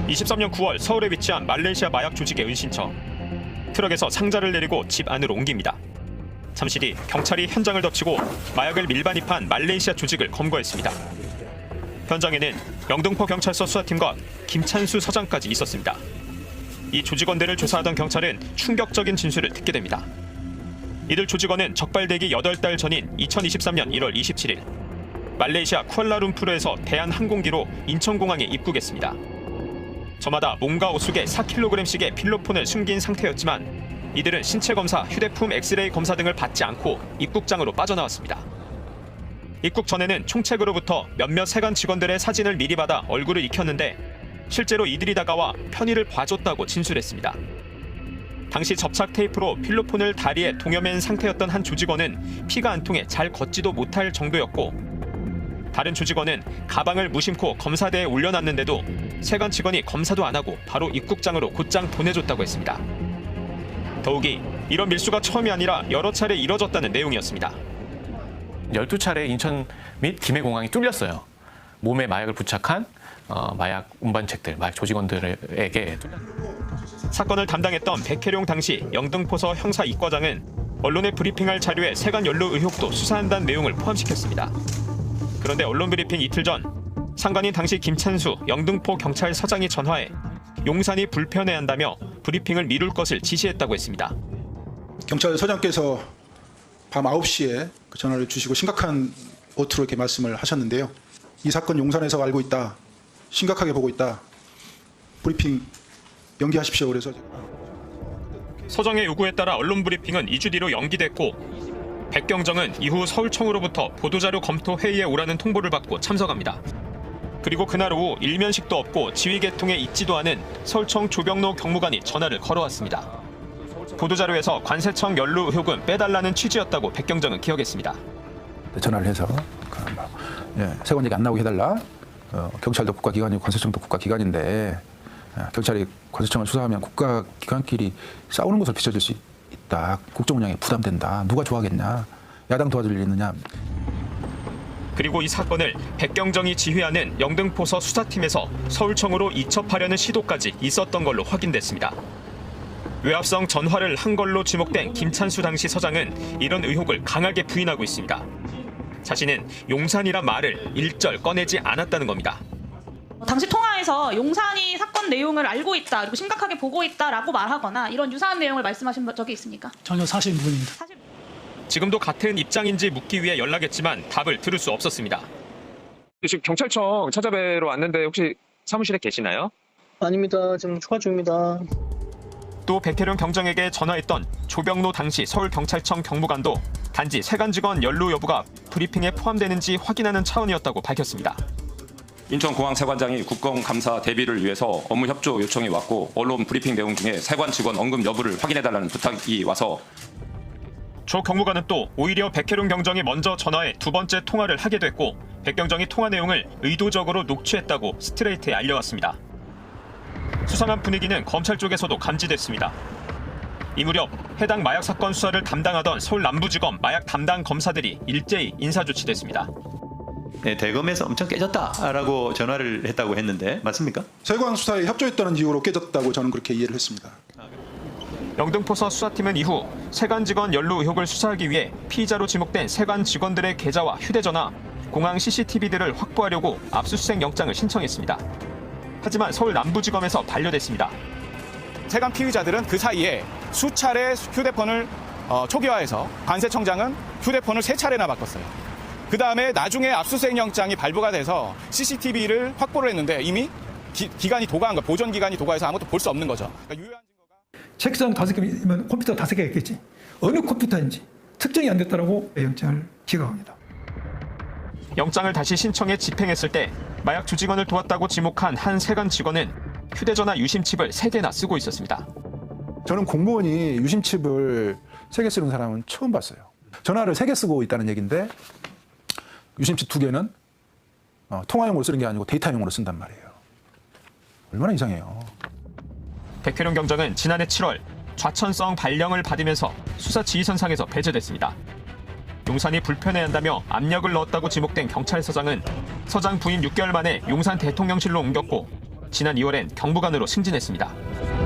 23년 9월 서울에 위치한 말레이시아 마약 조직의 은신처. 트럭에서 상자를 내리고 집 안으로 옮깁니다. 잠시 뒤 경찰이 현장을 덮치고 마약을 밀반입한 말레이시아 조직을 검거했습니다. 현장에는 영등포 경찰서 수사팀과 김찬수 서장까지 있었습니다. 이 조직원들을 조사하던 경찰은 충격적인 진술을 듣게 됩니다. 이들 조직원은 적발되기 8달 전인 2023년 1월 27일 말레이시아 쿠알라룸푸르에서 대한항공기로 인천공항에 입국했습니다. 저마다 몸과 옷 속에 4kg씩의 필로폰을 숨긴 상태였지만 이들은 신체 검사, 휴대폰 엑스레이 검사 등을 받지 않고 입국장으로 빠져나왔습니다. 입국 전에는 총책으로부터 몇몇 세관 직원들의 사진을 미리 받아 얼굴을 익혔는데 실제로 이들이 다가와 편의를 봐줬다고 진술했습니다. 당시 접착 테이프로 필로폰을 다리에 동여맨 상태였던 한 조직원은 피가 안 통해 잘 걷지도 못할 정도였고 다른 조직원은 가방을 무심코 검사대에 올려놨는데도 세관 직원이 검사도 안 하고 바로 입국장으로 곧장 보내줬다고 했습니다. 더욱이 이런 밀수가 처음이 아니라 여러 차례 이뤄졌다는 내용이었습니다. 12차례 인천 및 김해공항이 뚫렸어요. 몸에 마약을 부착한 마약 운반책들, 마약 조직원들에게 사건을 담당했던 백혜룡 당시 영등포서 형사 이과장은 언론에 브리핑할 자료에 세관 연루 의혹도 수사한다는 내용을 포함시켰습니다. 그런데 언론 브리핑 이틀 전 상관인 당시 김찬수 영등포 경찰서장이 전화해 용산이 불편해한다며 브리핑을 미룰 것을 지시했다고 했습니다. 경찰서장께서 밤 9시에 그 전화를 주시고 심각한 어투로 이렇게 말씀을 하셨는데요. 이 사건 용산에서 알고 있다. 심각하게 보고 있다. 브리핑 연기하십시오. 그래서 서장의 요구에 따라 언론 브리핑은 2주 뒤로 연기됐고 백경정은 이후 서울청으로부터 보도자료 검토 회의에 오라는 통보를 받고 참석합니다. 그리고 그날 오후 일면식도 없고 지휘 계통에 있지도 않은 서울청 조병로 경무관이 전화를 걸어왔습니다. 보도자료에서 관세청 연루 의혹은 빼달라는 취지였다고 백경정은 기억했습니다. 전화를 해서 세관 얘기 안 나오게 해달라. 경찰도 국가기관이고 관세청도 국가기관인데 경찰이 관세청을 수사하면 국가기관끼리 싸우는 것을 비춰줄 수 있다. 국정 운영에 부담된다. 누가 좋아하겠냐. 야당 도와줄 일 있느냐. 그리고 이 사건을 백경정이 지휘하는 영등포서 수사팀에서 서울청으로 이첩하려는 시도까지 있었던 걸로 확인됐습니다. 외압성 전화를 한 걸로 지목된 김찬수 당시 서장은 이런 의혹을 강하게 부인하고 있습니다. 자신은 용산이란 말을 일절 꺼내지 않았다는 겁니다. 당시 통화에서 용산이 사건 내용을 알고 있다, 그리고 심각하게 보고 있다라고 말하거나 이런 유사한 내용을 말씀하신 적이 있습니까? 전혀 사실 무근입니다. 지금도 같은 입장인지 묻기 위해 연락했지만 답을 들을 수 없었습니다. 지금 경찰청 찾아뵈러 왔는데 혹시 사무실에 계시나요? 아닙니다. 지금 초과 중입니다. 또 백혜룡 경정에게 전화했던 조병로 당시 서울경찰청 경무관도 단지 세관 직원 연루 여부가 브리핑에 포함되는지 확인하는 차원이었다고 밝혔습니다. 인천공항 세관장이 국정감사 대비를 위해서 업무 협조 요청이 왔고 언론 브리핑 내용 중에 세관 직원 언급 여부를 확인해달라는 부탁이 와서 조 경무관은 또 오히려 백혜룡 경정이 먼저 전화해 두 번째 통화를 하게 됐고 백경정이 통화 내용을 의도적으로 녹취했다고 스트레이트에 알려왔습니다. 수상한 분위기는 검찰 쪽에서도 감지됐습니다. 이 무렵 해당 마약 사건 수사를 담당하던 서울 남부지검 마약 담당 검사들이 일제히 인사조치됐습니다. 네, 대검에서 엄청 깨졌다라고 전화를 했다고 했는데 맞습니까? 세관 수사에 협조했다는 이유로 깨졌다고 저는 그렇게 이해를 했습니다. 영등포서 수사팀은 이후 세관 직원 연루 의혹을 수사하기 위해 피의자로 지목된 세관 직원들의 계좌와 휴대전화, 공항 CCTV들을 확보하려고 압수수색 영장을 신청했습니다. 하지만 서울 남부지검에서 반려됐습니다. 세관 피의자들은 그 사이에 수차례 휴대폰을 초기화해서 관세청장은 휴대폰을 3차례나 바꿨어요. 그 다음에 나중에 압수수색 영장이 발부가 돼서 CCTV를 확보를 했는데 이미 기간이 도과한 거, 보존 기간이 도과해서 아무것도 볼 수 없는 거죠. 그러니까 유효한 증거가 책상 5개면 컴퓨터 5개가 있겠지. 어느 컴퓨터인지 특정이 안 됐다라고 영장을 기각합니다. 영장을 다시 신청해 집행했을 때 마약 조직원을 도왔다고 지목한 한 세관 직원은 휴대전화 유심칩을 3개나 쓰고 있었습니다. 저는 공무원이 유심칩을 3개 쓰는 사람은 처음 봤어요. 전화를 3개 쓰고 있다는 얘기인데 유심칩 2개는 통화용으로 쓰는 게 아니고 데이터용으로 쓴단 말이에요. 얼마나 이상해요. 백혜룡 경정은 지난해 7월 좌천성 발령을 받으면서 수사 지휘선상에서 배제됐습니다. 용산이 불편해한다며 압력을 넣었다고 지목된 경찰서장은 서장 부임 6개월 만에 용산 대통령실로 옮겼고 지난 2월엔 경무관으로 승진했습니다.